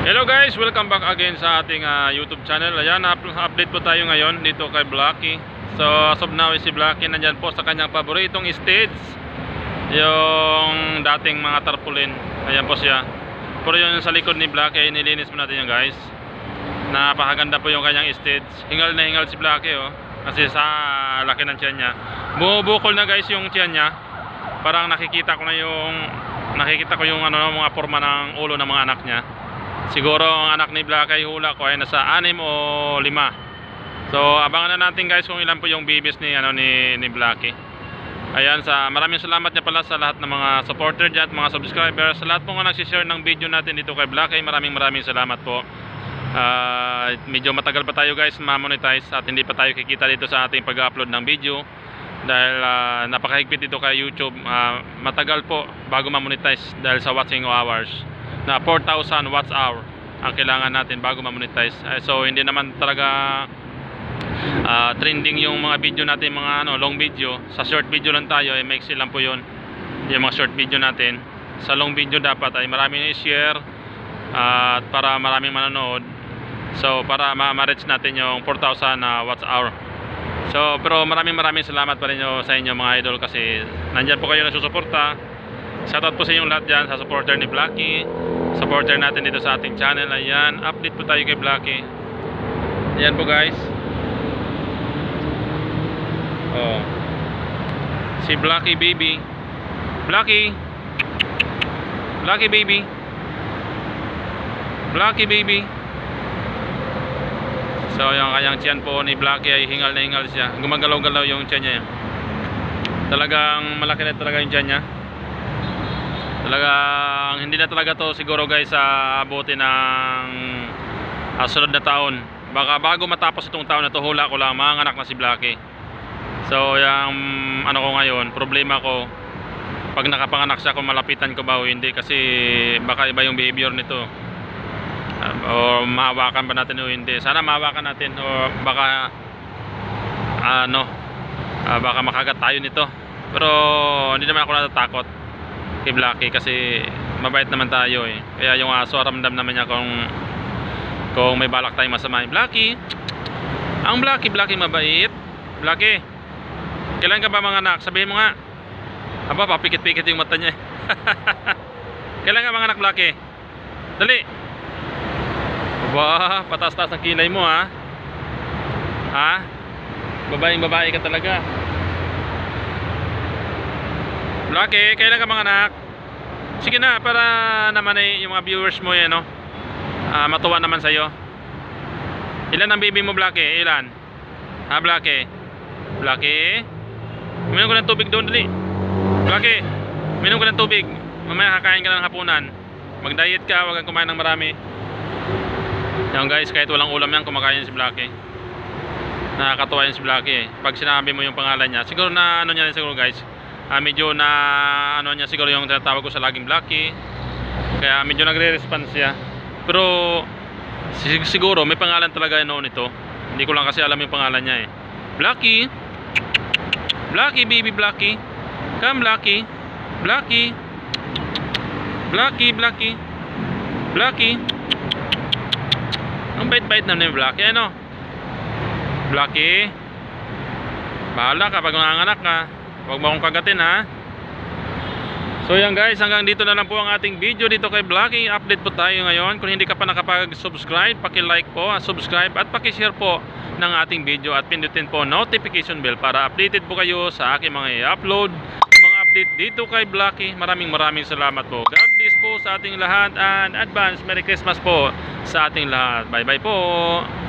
Hello guys, welcome back again sa ating YouTube channel. Ayan, update po tayo ngayon dito kay Blacky. So as of now, si Blacky nandyan po sa kanyang paboritong stage, yung dating mga tarpaulin. Ayan po siya. Pero yun sa likod ni Blacky ay nilinis mo natin yan guys. Napakaganda po yung kanyang stage. Hingal na hingal si Blacky oh. Kasi sa laki ng tiyan niya, bumubukol na guys yung tiyan niya. Parang nakikita ko yung mga forma ng ulo ng mga anak niya. Siguro ang anak ni Blacky ay hula ko ay nasa 6 o 5. So abangan na natin guys kung ilan po yung babies ni Blacky. Ayan, maraming salamat niya pala sa lahat ng mga supporter diyan, mga subscribers, sa lahat po nga nagsi-share ng video natin dito kay Blacky. Maraming salamat po. Medyo matagal pa tayo guys ma-monetize at hindi pa tayo kikita dito sa ating pag-upload ng video dahil napakahigpit dito kay YouTube. Matagal po bago ma-monetize dahil sa watching hours na 4,000 watch hour ang kailangan natin bago ma-monetize. So hindi naman talaga trending yung mga video natin, mga long video. Sa short video lang tayo, maiksi lang po yun yung mga short video natin. Sa long video dapat ay maraming i-share at para maraming manonood. So para ma-reach natin yung 4,000 watch hour. So pero maraming salamat pa rin sa inyo mga idol, kasi nandyan po kayo nasusuporta. Shoutout po sa inyong lahat dyan, sa supporter ni Blacky, supporter natin dito sa ating channel. Ayan, update po tayo kay Blacky. Ayan po guys. Oh, si Blacky baby. Blacky baby. Blacky baby. So yung kanyang tiyan po ni Blacky ay hingal na hingal siya. Gumagalaw-galaw yung tiyan niya. Talagang malaki na talaga yung tiyan niya. Talagang hindi na talaga to siguro guys abutin ng sunod na taon. Baka bago matapos itong taon na to, hula ko lang mga anak na si Blacky. So yung ko ngayon, problema ko pag nakapanganak siya, kung malapitan ko ba o hindi, kasi baka iba yung behavior nito. O mahawakan ba natin o hindi. Sana mahawakan natin, o baka baka makagat tayo nito. Pero hindi naman ako natatakot kay Blacky kasi mabait naman tayo eh. Kaya yung aso, ramdam naman niya kung may balak tayong masama. Blacky, ang Blacky mabait. Blacky, kailan ka ba mga anak? Sabihin mo nga. Aba, papikit-pikit yung mata niya. Kailan ka mga anak, Blacky? Dali. Aba, patas-tas ang kilay mo ha. Ha? Babae ka talaga. Blacky, kailan ka mga anak? Sige na, para naman yung mga viewers mo matuwa naman sa'yo. Ilan ang baby mo, Blacky? Ilan? Ha, Blacky? Blacky? Minom ko ng tubig doon, dali. Blacky, minom ko ng tubig. Mamaya kakain ka ng hapunan. Mag-diet ka, huwag kang kumain ng marami. Yan guys, kahit walang ulam yan, kumakain si Blacky. Nakakatuwa yan si Blacky eh. Pag sinabi mo yung pangalan niya, siguro na niya rin siguro guys. Medyo na niya siguro yung tinatawag ko sa laging Blacky. Kaya medyo nagre-response siya. Pero siguro may pangalan talaga noon ito. Hindi ko lang kasi alam yung pangalan niya eh. Blacky. Blacky baby, Blacky. Come Blacky. Blacky. Blacky. Blacky. Ang bait-bait naman yung Blacky, Blacky, bahala ka pag nanganganak ka. Huwag mo akong kagatin ha. So yan guys, hanggang dito na lang po ang ating video dito kay Blacky. Update po tayo ngayon. Kung hindi ka pa nakapag-subscribe, paki-like po, subscribe at paki-share po ng ating video at pindutin po notification bell para updated po kayo sa aking mga i-upload, mga update dito kay Blacky. Maraming salamat po. God bless po sa ating lahat and advance Merry Christmas po sa ating lahat. Bye bye po.